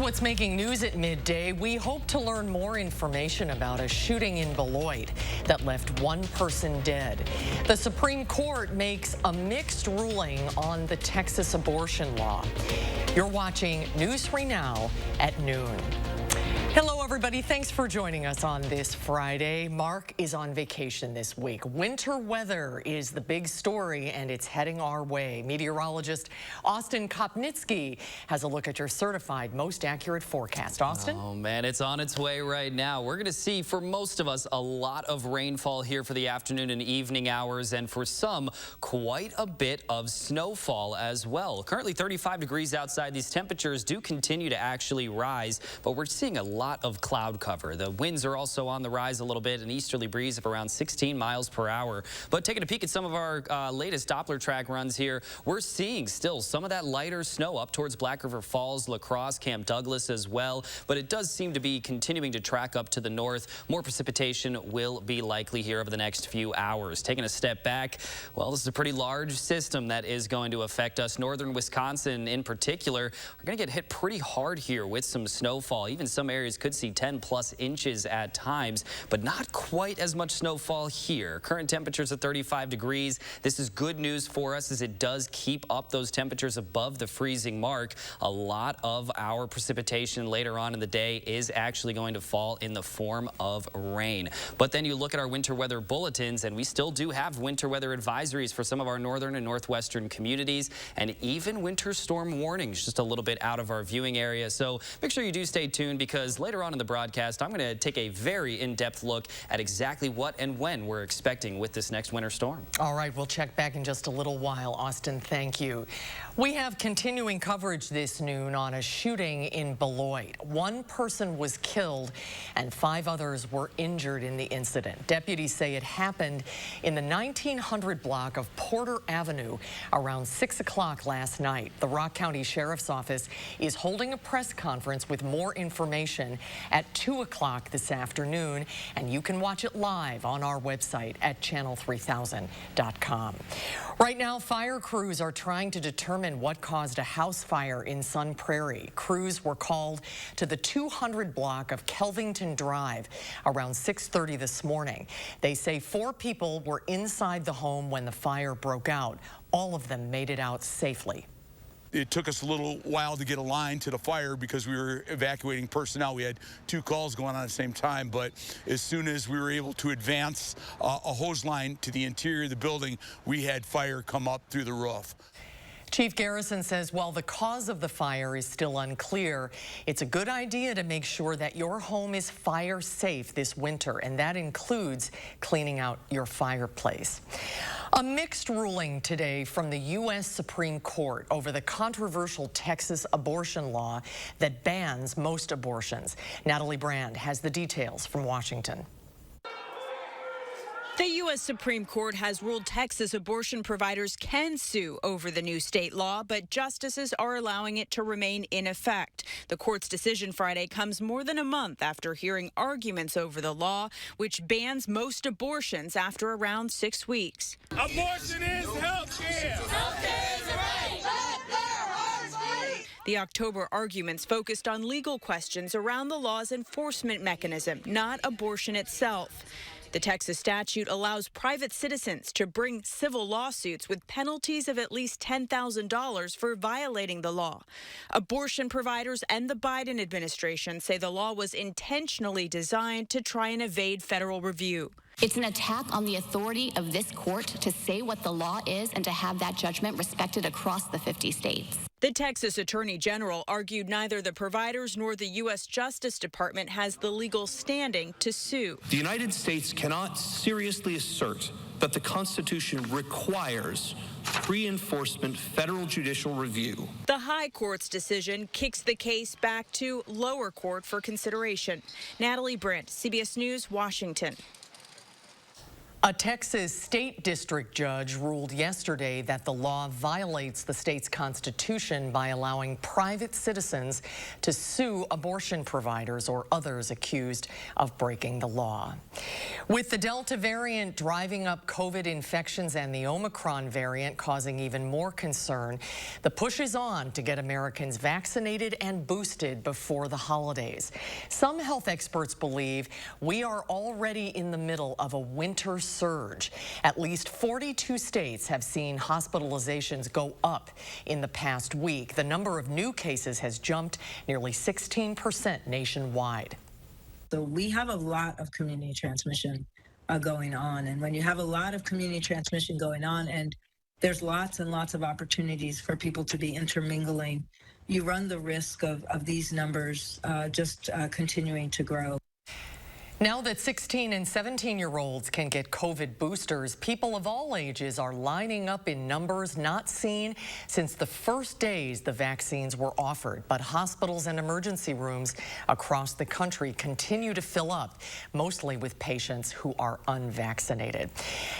what's making news at midday. We hope to learn more information about a shooting in Beloit that left one person dead. The Supreme Court makes a mixed ruling on the Texas abortion law. You're watching News 3 Now at noon. Hello, everybody. Thanks for joining us on this Friday. Mark is on vacation this week. Winter weather is the big story, and it's heading our way. Meteorologist Austin Kopnitsky has a look at your certified most accurate forecast. Austin? Oh, man, it's on its way right now. We're going to see, for most of us, a lot of rainfall here for the afternoon and evening hours, and for some, quite a bit of snowfall as well. Currently 35 degrees outside. These temperatures do continue to actually rise, but we're seeing a lot of cloud cover. The winds are also on the rise a little bit, an easterly breeze of around 16 miles per hour. But taking a peek at some of our latest Doppler track runs here, we're seeing still some of that lighter snow up towards Black River Falls, La Crosse, Camp Douglas as well. But it does seem to be continuing to track up to the north. More precipitation will be likely here over the next few hours. Taking a step back, well, this is a pretty large system that is going to affect us. Northern Wisconsin in particular are going to get hit pretty hard here with some snowfall. Even some areas could see 10+ inches at times, but not quite as much snowfall here. Current temperatures at 35 degrees. This is good news for us as it does keep up those temperatures above the freezing mark. A lot of our precipitation later on in the day is actually going to fall in the form of rain. But then you look at our winter weather bulletins, and we still do have winter weather advisories for some of our northern and northwestern communities, and even winter storm warnings just a little bit out of our viewing area. So make sure you do stay tuned, because later on in the broadcast, I'm going to take a very in-depth look at exactly what and when we're expecting with this next winter storm. All right, we'll check back in just a little while. Austin, thank you. We have continuing coverage this noon on a shooting in Beloit. One person was killed and 5 others were injured in the incident. Deputies say it happened in the 1900 block of Porter Avenue around 6 o'clock last night. The Rock County Sheriff's Office is holding a press conference with more information at 2 o'clock this afternoon, and you can watch it live on our website at channel3000.com. Right now, fire crews are trying to determine what caused a house fire in Sun Prairie. Crews were called to the 200 block of Kelvington Drive around 6:30 this morning. They say 4 people were inside the home when the fire broke out. All of them made it out safely. It took us a little while to get a line to the fire because we were evacuating personnel. We had 2 calls going on at the same time, but as soon as we were able to advance a hose line to the interior of the building, we had fire come up through the roof. Chief Garrison says while the cause of the fire is still unclear, it's a good idea to make sure that your home is fire safe this winter, and that includes cleaning out your fireplace. A mixed ruling today from the U.S. Supreme Court over the controversial Texas abortion law that bans most abortions. Natalie Brand has the details from Washington. The U.S. Supreme Court has ruled Texas abortion providers can sue over the new state law, but justices are allowing it to remain in effect. The court's decision Friday comes more than a month after hearing arguments over the law, which bans most abortions after around 6 weeks. Abortion is health care. Health care is a right. The October arguments focused on legal questions around the law's enforcement mechanism, not abortion itself. The Texas statute allows private citizens to bring civil lawsuits with penalties of at least $10,000 for violating the law. Abortion providers and the Biden administration say the law was intentionally designed to try and evade federal review. It's an attack on the authority of this court to say what the law is and to have that judgment respected across the 50 states. The Texas Attorney General argued neither the providers nor the U.S. Justice Department has the legal standing to sue. The United States cannot seriously assert that the Constitution requires pre-enforcement federal judicial review. The High Court's decision kicks the case back to lower court for consideration. Natalie Brandt, CBS News, Washington. A Texas state district judge ruled yesterday that the law violates the state's constitution by allowing private citizens to sue abortion providers or others accused of breaking the law. With the Delta variant driving up COVID infections and the Omicron variant causing even more concern, the push is on to get Americans vaccinated and boosted before the holidays. Some health experts believe we are already in the middle of a winter surge. At least 42 states have seen hospitalizations go up in the past week. The number of new cases has jumped nearly 16% nationwide. So we have a lot of community transmission going on. And when you have a lot of community transmission going on and there's lots and lots of opportunities for people to be intermingling, you run the risk of these numbers just continuing to grow. Now that 16 and 17-year-olds can get COVID boosters, people of all ages are lining up in numbers not seen since the first days the vaccines were offered. But hospitals and emergency rooms across the country continue to fill up, mostly with patients who are unvaccinated.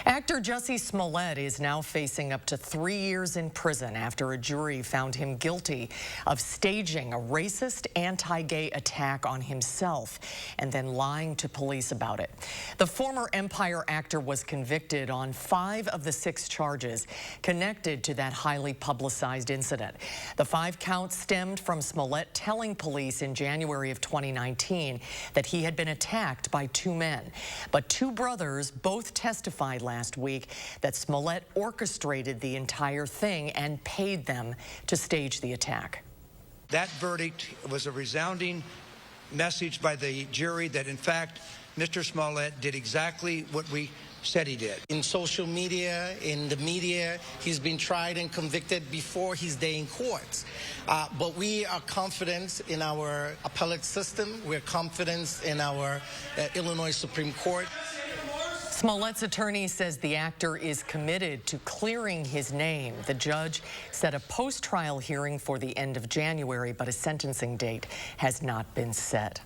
Actor Jussie Smollett is now facing up to 3 years in prison after a jury found him guilty of staging a racist anti-gay attack on himself and then lying to police about it. The former Empire actor was convicted on 5 of the 6 charges connected to that highly publicized incident. The 5 counts stemmed from Smollett telling police in January of 2019 that he had been attacked by 2 men. But 2 brothers both testified last week that Smollett orchestrated the entire thing and paid them to stage the attack. That verdict was a resounding message by the jury that, in fact, Mr. Smollett did exactly what we said he did. In social media, in the media, he's been tried and convicted before his day in court. But we are confident in our appellate system. We're confident in our Illinois Supreme Court. Smollett's attorney says the actor is committed to clearing his name. The judge set a post-trial hearing for the end of January, but a sentencing date has not been set.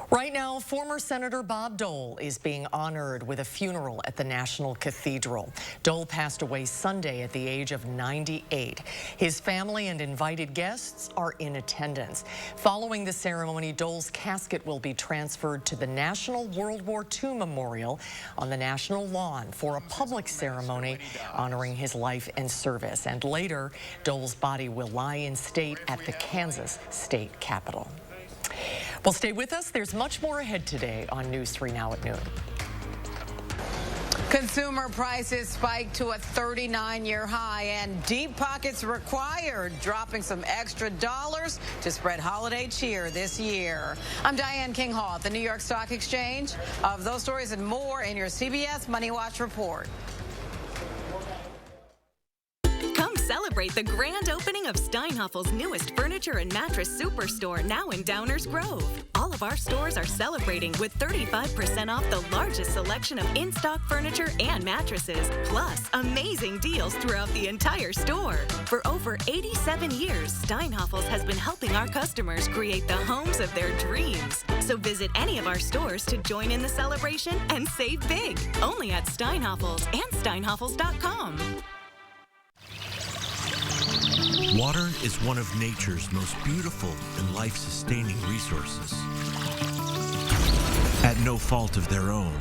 Right now, former Senator Bob Dole is being honored with a funeral at the National Cathedral. Dole passed away Sunday at the age of 98. His family and invited guests are in attendance. Following the ceremony, Dole's casket will be transferred to the National World War II Memorial on the National Lawn for a public ceremony honoring his life and service. And later, Dole's body will lie in state at the Kansas State Capitol. Well, stay with us. There's much more ahead today on News 3 Now at noon. Consumer prices spiked to a 39-year high and deep pockets required, dropping some extra dollars to spread holiday cheer this year. I'm Diane King-Hall at the New York Stock Exchange. Of those stories and more in your CBS Money Watch report. Celebrate the grand opening of Steinhaffel's newest furniture and mattress superstore now in Downers Grove. All of our stores are celebrating with 35% off the largest selection of in-stock furniture and mattresses, plus amazing deals throughout the entire store. For over 87 years, Steinhaffel's has been helping our customers create the homes of their dreams. So visit any of our stores to join in the celebration and save big. Only at Steinhaffel's and steinhaffels.com. Water is one of nature's most beautiful and life-sustaining resources. At no fault of their own,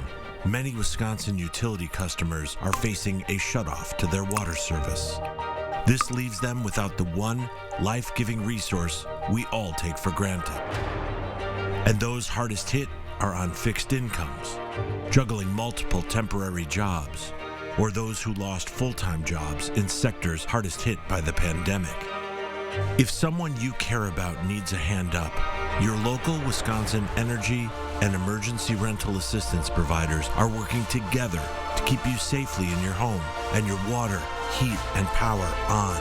many Wisconsin utility customers are facing a shutoff to their water service. This leaves them without the one life-giving resource we all take for granted. And those hardest hit are on fixed incomes, juggling multiple temporary jobs, or those who lost full-time jobs in sectors hardest hit by the pandemic. If someone you care about needs a hand up, your local Wisconsin energy and emergency rental assistance providers are working together to keep you safely in your home and your water, heat, and power on.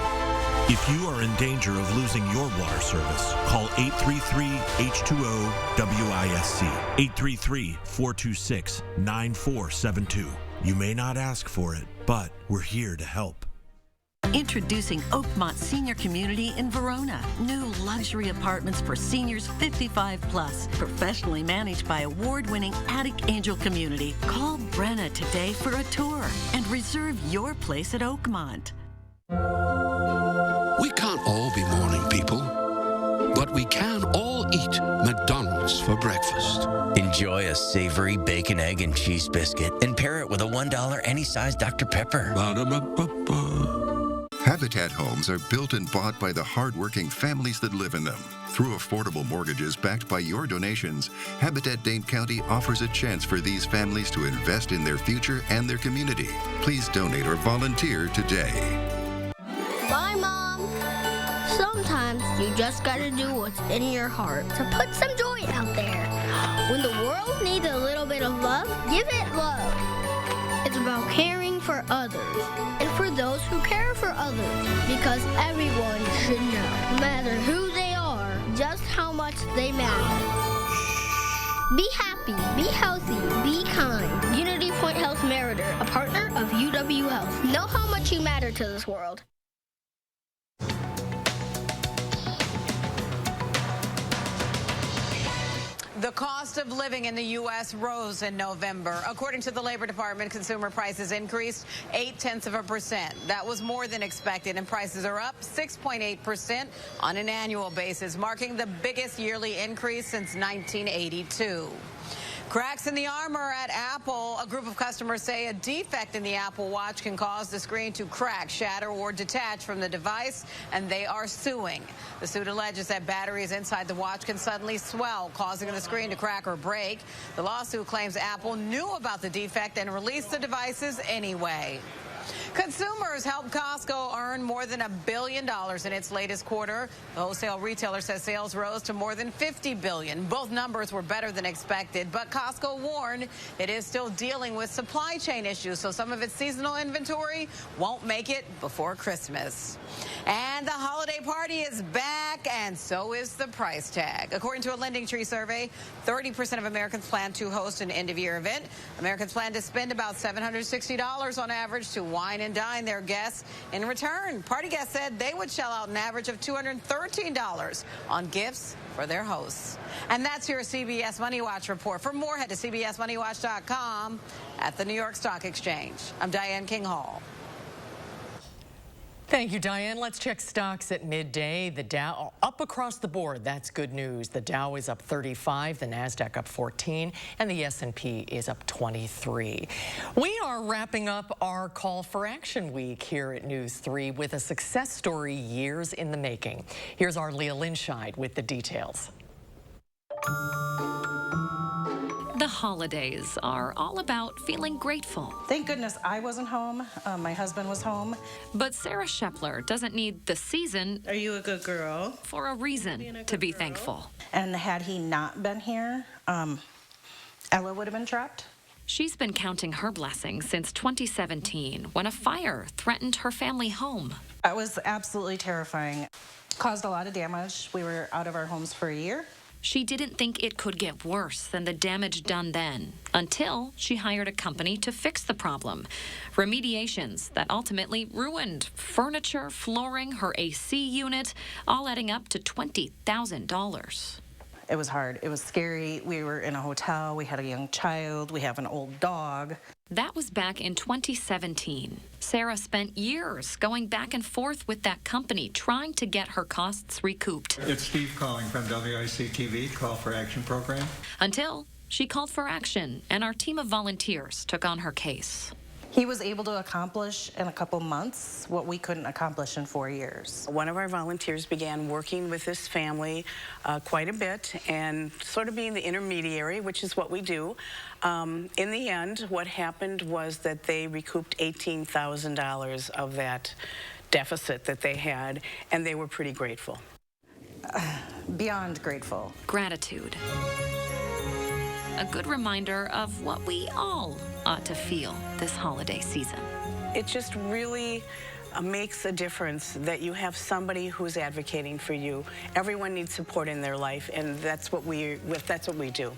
If you are in danger of losing your water service, call 833-H2O-WISC, 833-426-9472. You may not ask for it, but we're here to help. Introducing Oakmont Senior Community in Verona. New luxury apartments for seniors 55 plus. Professionally managed by award-winning Attic Angel Community. Call Brenna today for a tour and reserve your place at Oakmont. We can't all be morning people, but we can all eat McDonald's for breakfast. Enjoy a savory bacon, egg, and cheese biscuit and pair it with a $1 any size Dr. Pepper. Habitat homes are built and bought by the hardworking families that live in them. Through affordable mortgages backed by your donations, Habitat Dane County offers a chance for these families to invest in their future and their community. Please donate or volunteer today. Bye, Mom. Sometimes you just gotta do what's in your heart to put some joy out there. When the world needs a little bit of love, give it love. It's about caring for others and for those who care for others, because everyone should know, no matter who they are, just how much they matter. Be happy, be healthy, be kind. Unity Point Health Meritor, a partner of UW Health. Know how much you matter to this world. The cost of living in the U.S. rose in November. According to the Labor Department, consumer prices increased 0.8%. That was more than expected, and prices are up 6.8% on an annual basis, marking the biggest yearly increase since 1982. Cracks in the armor at Apple. A group of customers say a defect in the Apple Watch can cause the screen to crack, shatter, or detach from the device, and they are suing. The suit alleges that batteries inside the watch can suddenly swell, causing the screen to crack or break. The lawsuit claims Apple knew about the defect and released the devices anyway. Consumers helped Costco earn more than $1 billion in its latest quarter. The wholesale retailer says sales rose to more than $50 billion. Both numbers were better than expected, but Costco warned it is still dealing with supply chain issues, so some of its seasonal inventory won't make it before Christmas. And the holiday party is back, and so is the price tag. According to a Lending Tree survey, 30% of Americans plan to host an end-of-year event. Americans plan to spend about $760 on average to wine and dine their guests. In return, party guests said they would shell out an average of $213 on gifts for their hosts. And that's your CBS Money Watch report. For more, head to cbsmoneywatch.com. At the New York Stock Exchange, I'm Diane King Hall. Thank you, Diane. Let's check stocks at midday. The Dow up across the board. That's good news. The Dow is up 35, the NASDAQ up 14, and the S&P is up 23. We are wrapping up our Call for Action week here at News 3 with a success story years in the making. Here's our Leah Linscheid with the details. The holidays are all about feeling grateful. Thank goodness I wasn't home. My husband was home. But Sarah Shepler doesn't need the season. Are you a good girl? For a reason to be thankful. And had he not been here, Ella would have been trapped. She's been counting her blessings since 2017 when a fire threatened her family home. It was absolutely terrifying. Caused a lot of damage. We were out of our homes for a year. She didn't think it could get worse than the damage done then, until she hired a company to fix the problem. Remediations that ultimately ruined furniture, flooring, her AC unit, all adding up to $20,000. It was hard. It was scary. We were in a hotel. We had a young child. We have an old dog. That was back in 2017. Sarah spent years going back and forth with that company trying to get her costs recouped. It's Steve calling from WISC-TV, Call for Action program. Until she called for action, and our team of volunteers took on her case. He was able to accomplish in a couple months what we couldn't accomplish in 4 years. One of our volunteers began working with this family quite a bit and sort of being the intermediary, which is what we do. In the end, what happened was that they recouped $18,000 of that deficit that they had, and they were pretty grateful. Beyond grateful. Gratitude. A good reminder of what we all ought to feel this holiday season. It just really makes a difference that you have somebody who's advocating for you. Everyone needs support in their life, and that's what we do.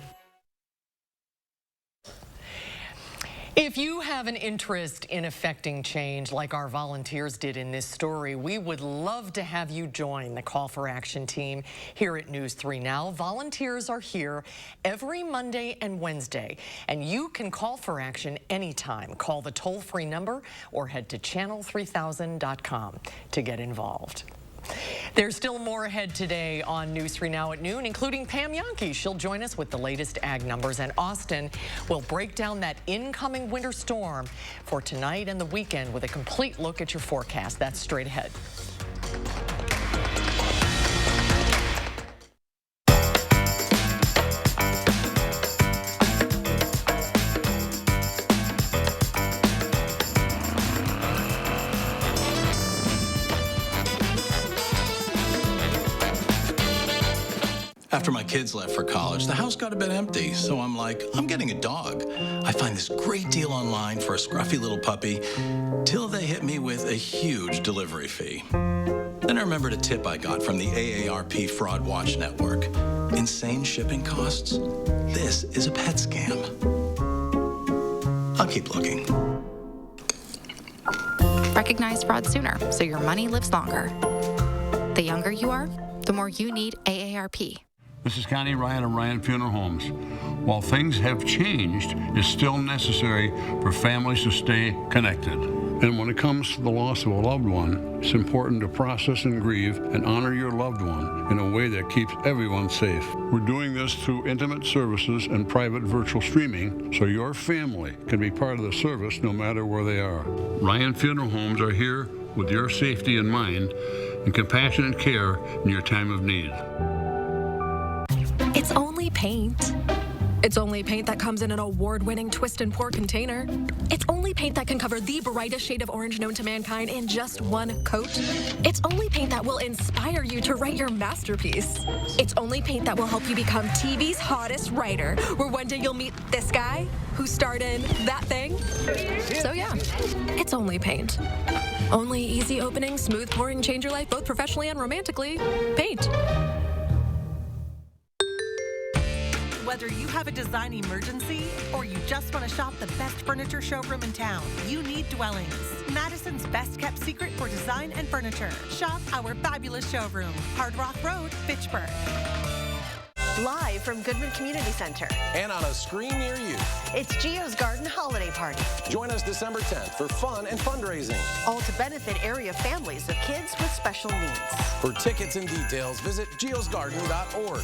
If you have an interest in affecting change like our volunteers did in this story, we would love to have you join the Call for Action team here at News 3 Now. Volunteers are here every Monday and Wednesday, and you can call for action anytime. Call the toll-free number or head to channel3000.com to get involved. There's still more ahead today on News 3 Now at noon, including Pam Yonke. She'll join us with the latest ag numbers, and Austin will break down that incoming winter storm for tonight and the weekend with a complete look at your forecast. That's straight ahead. After my kids left for college, the house got a bit empty, so I'm like, I'm getting a dog. I find this great deal online for a scruffy little puppy, till they hit me with a huge delivery fee. Then I remembered a tip I got from the AARP Fraud Watch Network. Insane shipping costs? This is a pet scam. I'll keep looking. Recognize fraud sooner, so your money lives longer. The younger you are, the more you need AARP. This is Connie Ryan of Ryan Funeral Homes. While things have changed, it's still necessary for families to stay connected. And when it comes to the loss of a loved one, it's important to process and grieve and honor your loved one in a way that keeps everyone safe. We're doing this through intimate services and private virtual streaming, so your family can be part of the service no matter where they are. Ryan Funeral Homes are here with your safety in mind and compassionate care in your time of need. It's only paint. It's only paint that comes in an award-winning twist and pour container. It's only paint that can cover the brightest shade of orange known to mankind in just one coat. It's only paint that will inspire you to write your masterpiece. It's only paint that will help you become TV's hottest writer, where one day you'll meet this guy who starred in that thing. So yeah, it's only paint. Only easy opening, smooth pouring, change your life both professionally and romantically. Paint. Whether you have a design emergency or you just want to shop the best furniture showroom in town, you need Dwellings, Madison's best kept secret for design and furniture. Shop our fabulous showroom, Hard Rock Road, Fitchburg. Live from Goodman Community Center. And on a screen near you. It's Geo's Garden Holiday Party. Join us December 10th for fun and fundraising. All to benefit area families of kids with special needs. For tickets and details, visit geosgarden.org.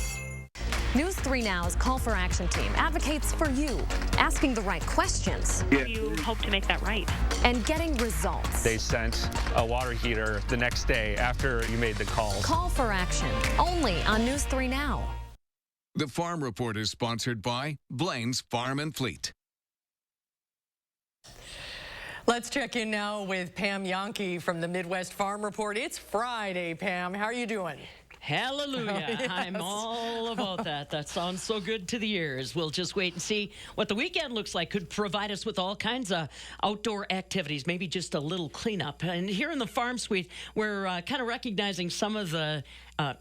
News 3 Now's Call for Action team advocates for you, asking the right questions. Yeah. You hope to make that right. And getting results. They sent a water heater the next day after you made the call. Call for Action, only on News 3 Now. The Farm Report is sponsored by Blain's Farm and Fleet. Let's check in now with Pam Yonke from the Midwest Farm Report. It's Friday, Pam. How are you doing? Hallelujah. Yes. I'm all about that. That sounds so good to the ears. We'll just wait and see what the weekend looks like. Could provide us with all kinds of outdoor activities, maybe just a little cleanup. And here in the Farm Suite, we're kind of recognizing some of the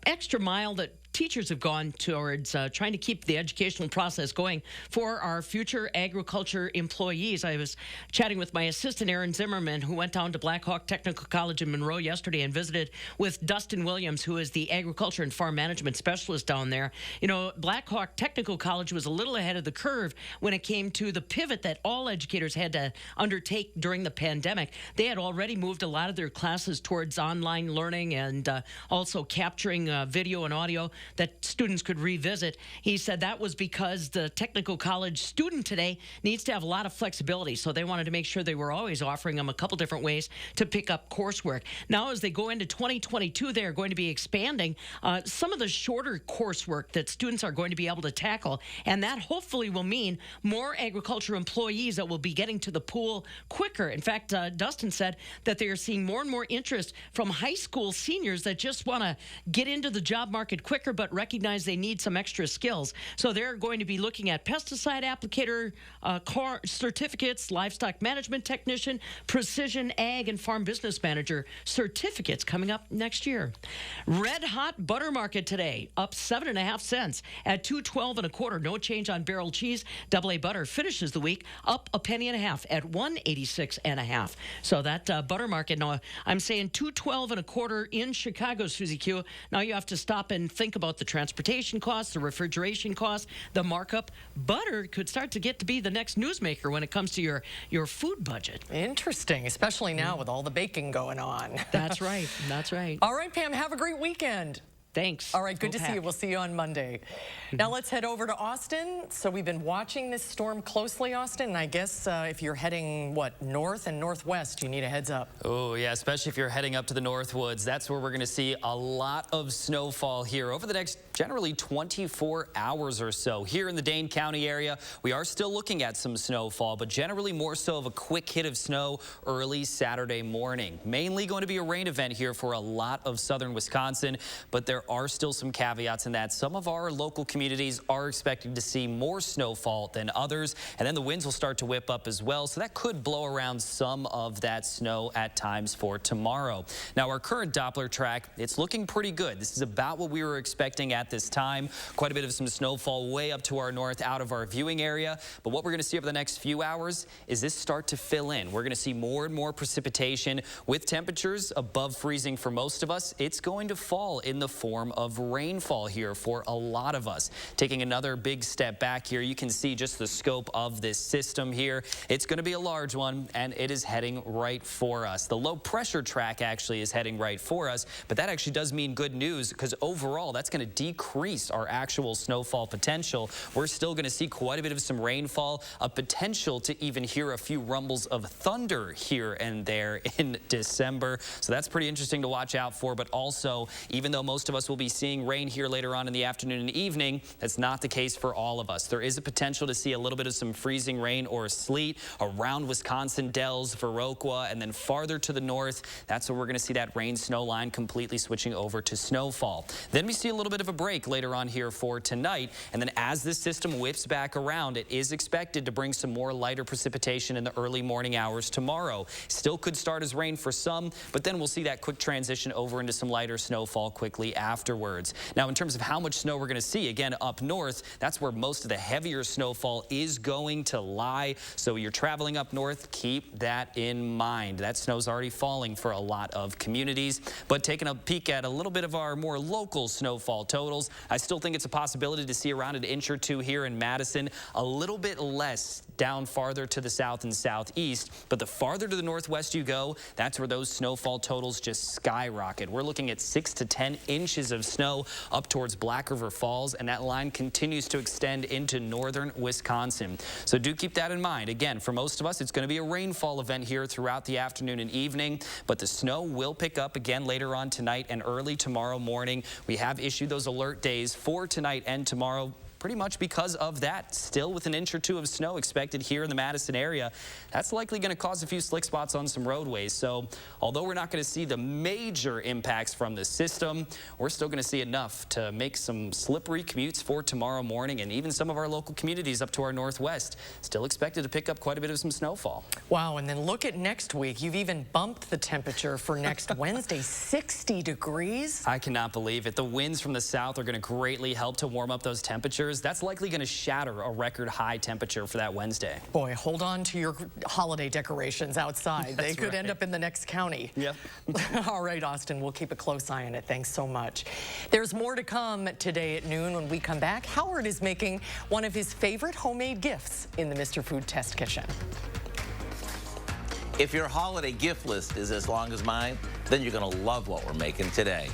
extra mile that teachers have gone towards trying to keep the educational process going for our future agriculture employees. I was chatting with my assistant, Aaron Zimmerman, who went down to Black Hawk Technical College in Monroe yesterday and visited with Dustin Williams, who is the agriculture and farm management specialist down there. You know, Black Hawk Technical College was a little ahead of the curve when it came to the pivot that all educators had to undertake during the pandemic. They had already moved a lot of their classes towards online learning and also capturing video and audio that students could revisit. He said that was because the technical college student today needs to have a lot of flexibility, so they wanted to make sure they were always offering them a couple different ways to pick up coursework. Now, as they go into 2022, they are going to be expanding some of the shorter coursework that students are going to be able to tackle, and that hopefully will mean more agriculture employees that will be getting to the pool quicker. In fact, Dustin said that they are seeing more and more interest from high school seniors that just want to get into the job market quicker, but recognize they need some extra skills. So they're going to be looking at pesticide applicator certificates, livestock management technician, precision ag and farm business manager certificates coming up next year. Red hot butter market today, up 7.5 cents at $2.12 1/4. No change on barrel cheese. AA butter finishes the week up 1.5 pennies at $1.86 1/2. So that butter market. Now I'm saying $2.12 1/4 in Chicago, Susie Q. Now you have to stop and think about the transportation costs, the refrigeration costs, the markup. Butter could start to get to be the next newsmaker when it comes to your food budget. Interesting, especially now with all the baking going on. That's right. That's right. All right, Pam, have a great weekend. Thanks. All right, good to see you. We'll see you on Monday. Now let's head over to Austin. So we've been watching this storm closely, Austin, and I guess if you're heading, north and northwest, you need a heads up. Oh, yeah, especially if you're heading up to the Northwoods. That's where we're going to see a lot of snowfall here over the next generally 24 hours or so. Here in the Dane County area, we are still looking at some snowfall, but generally more so of a quick hit of snow early Saturday morning. Mainly going to be a rain event here for a lot of southern Wisconsin, but there are still some caveats in that. Some of our local communities are expecting to see more snowfall than others, and then the winds will start to whip up as well, so that could blow around some of that snow at times for tomorrow. Now, our current Doppler track, it's looking pretty good. This is about what we were expecting at this time. Quite a bit of some snowfall way up to our north out of our viewing area, but what we're going to see over the next few hours is this start to fill in. We're going to see more and more precipitation with temperatures above freezing for most of us. It's going to fall in the form of rainfall here for a lot of us. Taking another big step back here, you can see just the scope of this system here. It's going to be a large one, and it is heading right for us. The low pressure track actually is heading right for us, but that actually does mean good news because overall that's going to decrease our actual snowfall potential. We're still going to see quite a bit of some rainfall, a potential to even hear a few rumbles of thunder here and there in December. So that's pretty interesting to watch out for, but also, even though most of us will be seeing rain here later on in the afternoon and evening, that's not the case for all of us. There is a potential to see a little bit of some freezing rain or sleet around Wisconsin Dells, Viroqua, and then farther to the north. That's where we're going to see that rain snow line completely switching over to snowfall. Then we see a little bit of a break later on here for tonight, and then as this system whips back around, it is expected to bring some more lighter precipitation in the early morning hours tomorrow. Still could start as rain for some, but then we'll see that quick transition over into some lighter snowfall quickly afterwards. Now, in terms of how much snow we're going to see, again, up north, that's where most of the heavier snowfall is going to lie. So you're traveling up north, keep that in mind. That snow's already falling for a lot of communities. But taking a peek at a little bit of our more local snowfall totals, I still think it's a possibility to see around an inch or two here in Madison, a little bit less down farther to the south and southeast. But the farther to the northwest you go, that's where those snowfall totals just skyrocket. We're looking at 6 to 10 inches of snow up towards Black River Falls, and that line continues to extend into northern Wisconsin. So do keep that in mind. Again, for most of us, it's going to be a rainfall event here throughout the afternoon and evening, but the snow will pick up again later on tonight and early tomorrow morning. We have issued those alert days for tonight and tomorrow, pretty much because of that. Still with an inch or two of snow expected here in the Madison area. That's likely going to cause a few slick spots on some roadways. So although we're not going to see the major impacts from the system, we're still going to see enough to make some slippery commutes for tomorrow morning, and even some of our local communities up to our northwest still expected to pick up quite a bit of some snowfall. Wow, and then look at next week. You've even bumped the temperature for next Wednesday, 60 degrees. I cannot believe it. The winds from the south are going to greatly help to warm up those temperatures. That's likely going to shatter a record high temperature for that Wednesday. Boy, hold on to your holiday decorations outside. They could end up in the next county. Yep. All right, Austin, we'll keep a close eye on it. Thanks so much. There's more to come today at noon. When we come back, Howard is making one of his favorite homemade gifts in the Mr. Food Test Kitchen. If your holiday gift list is as long as mine, then you're going to love what we're making today.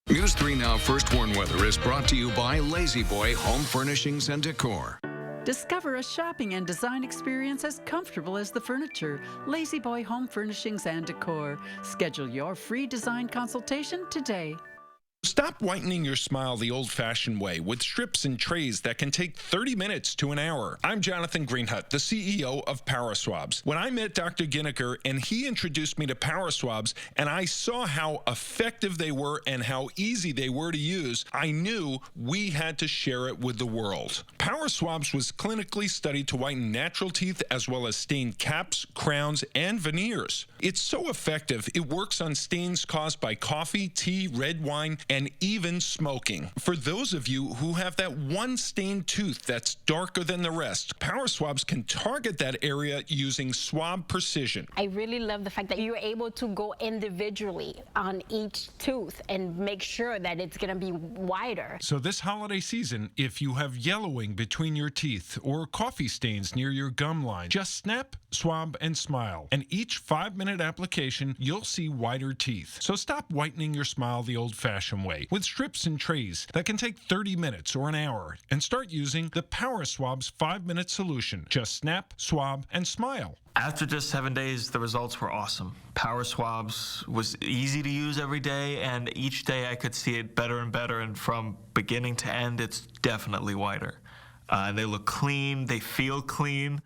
News 3 Now First Warn Weather is brought to you by Lazy Boy Home Furnishings and Decor. Discover a shopping and design experience as comfortable as the furniture. Lazy Boy Home Furnishings and Decor. Schedule your free design consultation today. Stop Stop whitening your smile the old-fashioned way with strips and trays that can take 30 minutes to an hour. I'm Jonathan Greenhut, the CEO of Power Swabs. When I met Dr. Ginniker and he introduced me to Power Swabs and I saw how effective they were and how easy they were to use, I knew we had to share it with the world. Power Swabs was clinically studied to whiten natural teeth as well as stain caps, crowns, and veneers. It's so effective, it works on stains caused by coffee, tea, red wine, and even smoking. For those of you who have that one stained tooth that's darker than the rest, Power Swabs can target that area using swab precision. I really love the fact that you're able to go individually on each tooth and make sure that it's going to be wider. So this holiday season, if you have yellowing between your teeth or coffee stains near your gum line, just snap, swab, and smile. And each 5-minute application, you'll see whiter teeth. So stop whitening your smile the old-fashioned way with strips and trays that can take 30 minutes or an hour, and start using the Power Swabs 5-minute solution. Just snap, swab, and smile. After just 7 days, the results were awesome. Power Swabs was easy to use every day, and each day I could see it better and better, and from beginning to end, it's definitely whiter. They look clean, they feel clean,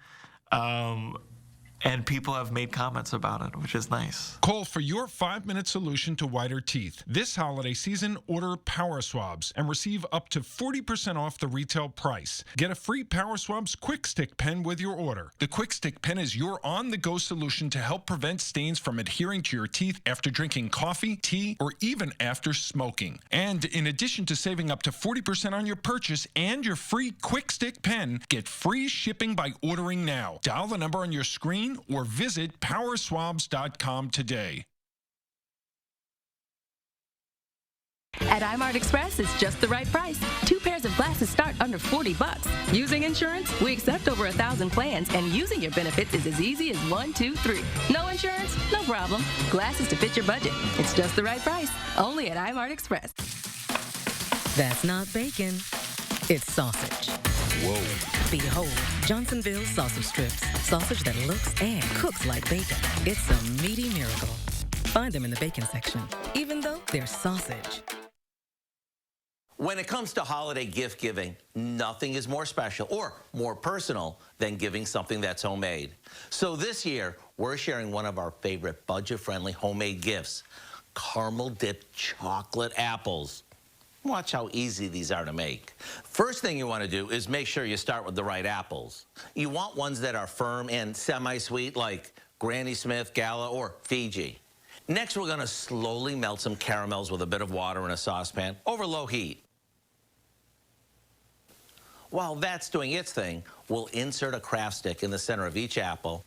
and people have made comments about it, which is nice. Call for your 5-minute solution to whiter teeth. This holiday season, order Power Swabs and receive up to 40% off the retail price. Get a free Power Swabs Quick Stick pen with your order. The Quick Stick pen is your on-the-go solution to help prevent stains from adhering to your teeth after drinking coffee, tea, or even after smoking. And in addition to saving up to 40% on your purchase and your free Quick Stick pen, get free shipping by ordering now. Dial the number on your screen or visit powerswabs.com today. At iMart Express, it's just the right price. 2 pairs of glasses start under $40. Using insurance? We accept over 1,000 plans, and using your benefits is as easy as 1, 2, 3. No insurance? No problem. Glasses to fit your budget. It's just the right price. Only at iMart Express. That's not bacon. It's sausage. Whoa. Behold, Johnsonville sausage strips. Sausage that looks and cooks like bacon. It's a meaty miracle. Find them in the bacon section, even though they're sausage. When it comes to holiday gift giving, nothing is more special or more personal than giving something that's homemade. So this year, we're sharing one of our favorite budget-friendly homemade gifts, caramel-dipped chocolate apples. Watch how easy these are to make. First thing you want to do is make sure you start with the right apples. You want ones that are firm and semi-sweet like Granny Smith, Gala, or Fiji. Next, we're going to slowly melt some caramels with a bit of water in a saucepan over low heat. While that's doing its thing, we'll insert a craft stick in the center of each apple,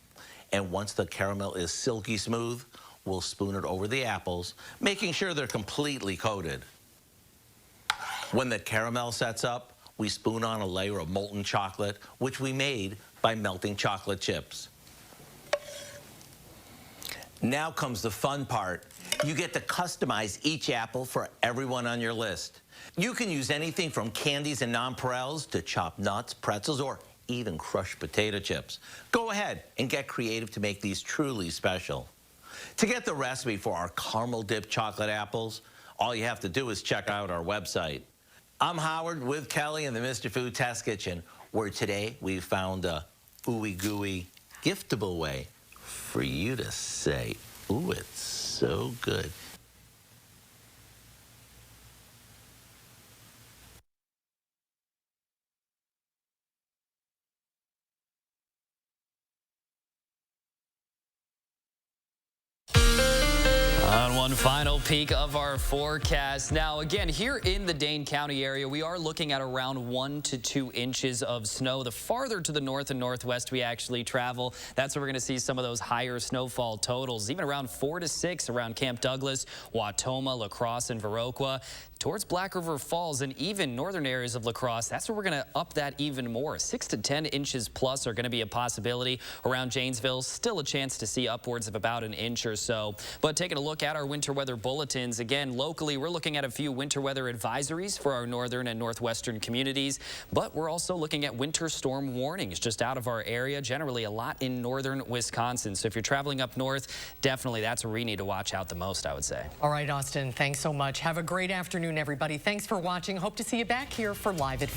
and once the caramel is silky smooth, we'll spoon it over the apples, making sure they're completely coated. When the caramel sets up, we spoon on a layer of molten chocolate, which we made by melting chocolate chips. Now comes the fun part. You get to customize each apple for everyone on your list. You can use anything from candies and nonpareils to chopped nuts, pretzels, or even crushed potato chips. Go ahead and get creative to make these truly special. To get the recipe for our caramel-dipped chocolate apples, all you have to do is check out our website. I'm Howard with Kelly in the Mr. Food Test Kitchen, where today we found a ooey-gooey, giftable way for you to say, ooh, it's so good. On one final peek of our forecast. Now, again, here in the Dane County area, we are looking at around 1 to 2 inches of snow. The farther to the north and northwest we actually travel, that's where we're going to see some of those higher snowfall totals, even around 4 to 6 around Camp Douglas, Watoma, La Crosse, and Viroqua. Towards Black River Falls and even northern areas of La Crosse, that's where we're going to up that even more. 6 to 10 inches plus are going to be a possibility. Around Janesville, still a chance to see upwards of about an inch or so. But taking a look at our winter weather bulletins, again, locally, we're looking at a few winter weather advisories for our northern and northwestern communities, but we're also looking at winter storm warnings just out of our area, generally a lot in northern Wisconsin. So if you're traveling up north, definitely that's where we need to watch out the most, I would say. All right, Austin, thanks so much. Have a great afternoon. afternoon, everybody. Thanks for watching. Hope to see you back here for Live at